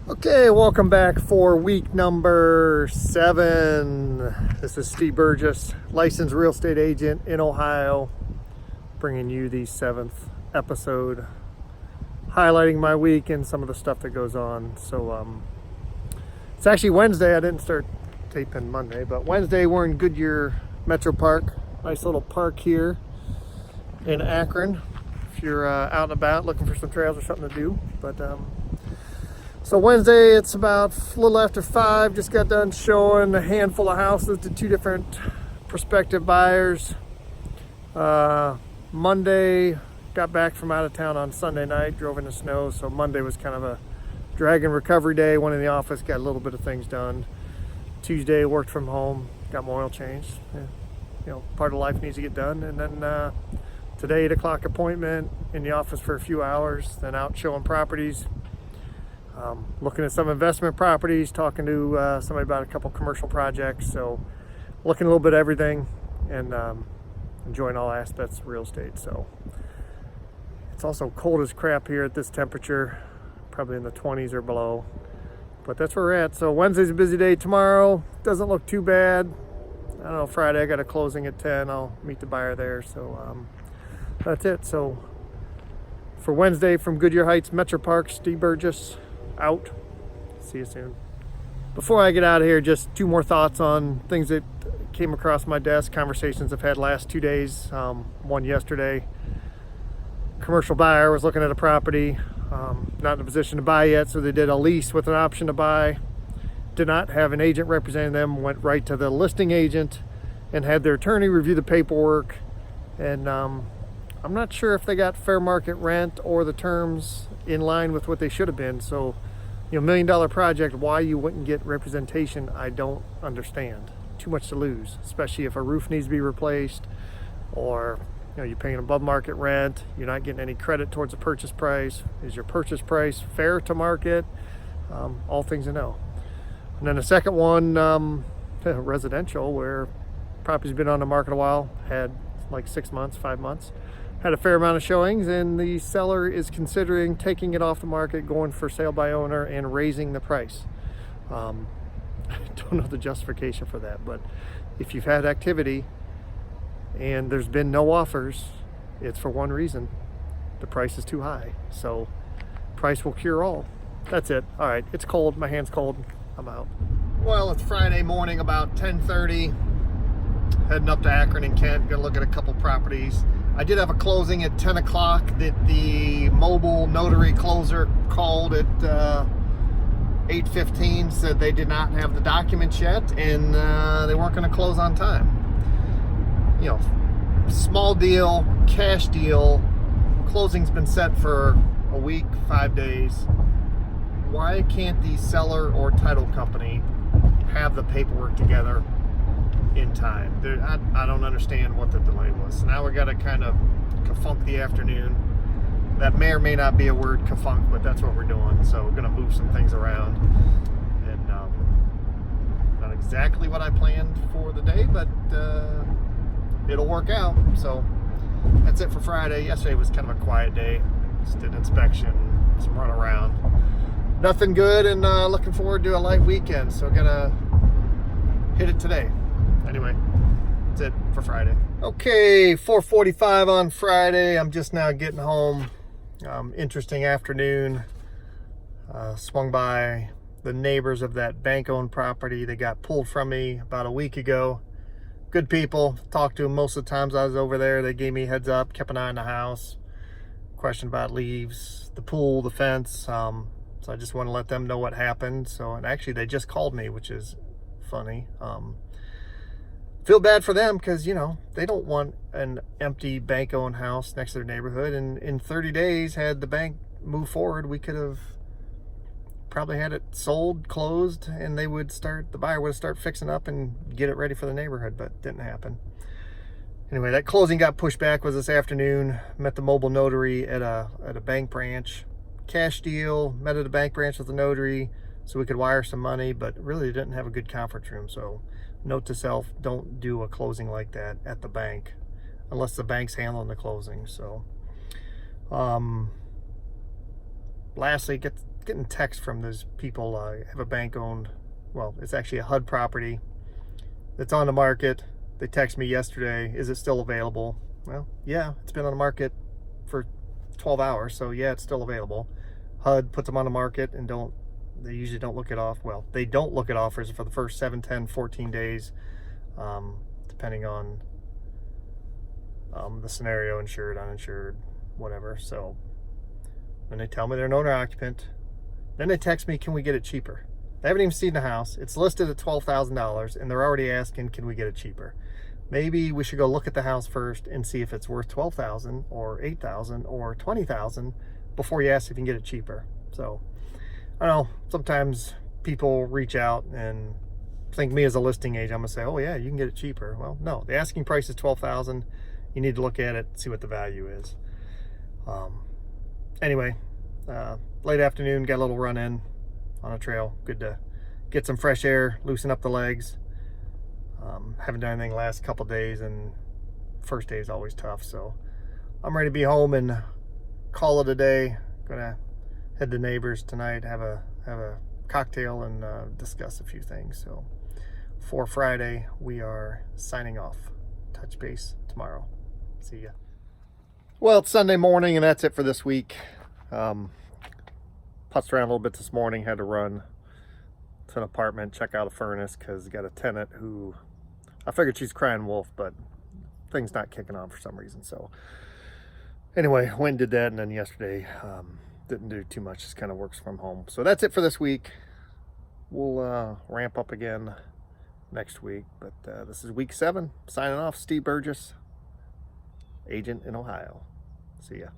Okay, welcome back for week number 7. This is Steve Burgess, licensed real estate agent in Ohio, bringing you the 7th episode, highlighting my week and some of the stuff that goes on. So it's actually Wednesday. I didn't start taping Monday, but Wednesday we're in Goodyear Metro Park. Nice little park here in Akron if you're out and about looking for some trails or something to do. So Wednesday, it's about a little after 5. Just got done showing a handful of houses to 2 different prospective buyers. Monday, got back from out of town on Sunday night, drove in the snow. So Monday was kind of a drag and recovery day. Went in the office, got a little bit of things done. Tuesday, worked from home, got my oil changed. Part of life needs to get done. And then today, 8 o'clock appointment in the office for a few hours, then out showing properties. Looking at some investment properties, talking to somebody about a couple commercial projects. So looking a little bit at everything and enjoying all aspects of real estate. So it's also cold as crap here at this temperature, probably in the 20s or below, but that's where we're at. So Wednesday's a busy day. Tomorrow doesn't look too bad. I don't know, Friday I got a closing at 10. I'll meet the buyer there. So that's it. So for Wednesday from Goodyear Heights Metro Park, Steve Burgess out. See you soon. Before I get out of here, just 2 more thoughts on things that came across my desk, conversations I've had last 2 days. One yesterday, commercial buyer was looking at a property, not in a position to buy yet, so they did a lease with an option to buy. Did not have an agent representing them, went right to the listing agent and had their attorney review the paperwork. And I'm not sure if they got fair market rent or the terms in line with what they should have been. So, $1 million project, why you wouldn't get representation, I don't understand. Too much to lose, especially if a roof needs to be replaced, or you're paying above market rent, you're not getting any credit towards the purchase price. Is your purchase price fair to market? All things to know. And then the second one, residential, where property's been on the market a while, had like 6 months, 5 months. Had a fair amount of showings, and the seller is considering taking it off the market, going for sale by owner, and raising the price. I don't know the justification for that, but if you've had activity and there's been no offers, it's for one reason: the price is too high. So price will cure all. That's it. All right, it's cold. My hand's cold. I'm out. Well, it's Friday morning, about 10:30. Heading up to Akron and Kent. Gonna look at a couple properties. I did have a closing at 10 o'clock that the mobile notary closer called at 8:15, said they did not have the documents yet, and they weren't going to close on time. Small deal, cash deal, closing's been set for a week, 5 days. Why can't the seller or title company have the paperwork together in time? I don't understand what the delay was. So now we got to kind of kafunk the afternoon. That may or may not be a word, kafunk, but that's what we're doing. So we're going to move some things around. And not exactly what I planned for the day, but it'll work out. So that's it for Friday. Yesterday was kind of a quiet day. Just did an inspection, some run around. Nothing good, and looking forward to a light weekend. So gonna hit it today. Anyway, that's it for Friday. Okay, 4:45 on Friday. I'm just now getting home. Interesting afternoon. Swung by the neighbors of that bank-owned property that got pulled from me about a week ago. Good people. Talked to them most of the times I was over there. They gave me a heads up, kept an eye on the house. Question about leaves, the pool, the fence. So I just want to let them know what happened. And actually they just called me, which is funny. Feel bad for them because, they don't want an empty bank-owned house next to their neighborhood. And in 30 days, had the bank moved forward, we could have probably had it sold, closed, and the buyer would start fixing up and get it ready for the neighborhood, but it didn't happen. Anyway, that closing got pushed back, was this afternoon. Met the mobile notary at a bank branch. Cash deal, met at a bank branch with the notary so we could wire some money, but really didn't have a good conference room. So note to self, don't do a closing like that at the bank unless the bank's handling the closing. So lastly, getting text from those people. I have a bank owned, well, it's actually a HUD property that's on the market. They texted me yesterday, is it still available? Well, yeah, it's been on the market for 12 hours, so yeah, it's still available. HUD puts them on the market and they usually don't look at off. Well, they don't look at offers for the first 7, 10, 14 days, depending on the scenario, insured, uninsured, whatever. So when they tell me they're an owner occupant, then they text me, can we get it cheaper? They haven't even seen the house. It's listed at $12,000 and they're already asking, can we get it cheaper? Maybe we should go look at the house first and see if it's worth $12,000 or $8,000 or $20,000 before you ask if you can get it cheaper. So I don't know, sometimes people reach out and think me as a listing agent, I'm gonna say, oh yeah, you can get it cheaper. Well, no, the asking price is $12,000. You need to look at it, see what the value is. Anyway, late afternoon, got a little run in on a trail. Good to get some fresh air, loosen up the legs. Haven't done anything the last couple days, and first day is always tough. So I'm ready to be home and call it a day. Gonna head to neighbors tonight, have a cocktail and discuss a few things. So for Friday, we are signing off. Touch base tomorrow. See ya. Well, it's Sunday morning, and that's it for this week. Putzed around a little bit this morning, had to run to an apartment, check out a furnace, because got a tenant who, I figured she's crying wolf, but thing's not kicking on for some reason. So anyway, went and did that, and then yesterday didn't do too much, just kind of works from home. So that's it for this week. We'll ramp up again next week, but this is week 7. Signing off, Steve Burgess, agent in Ohio. See ya.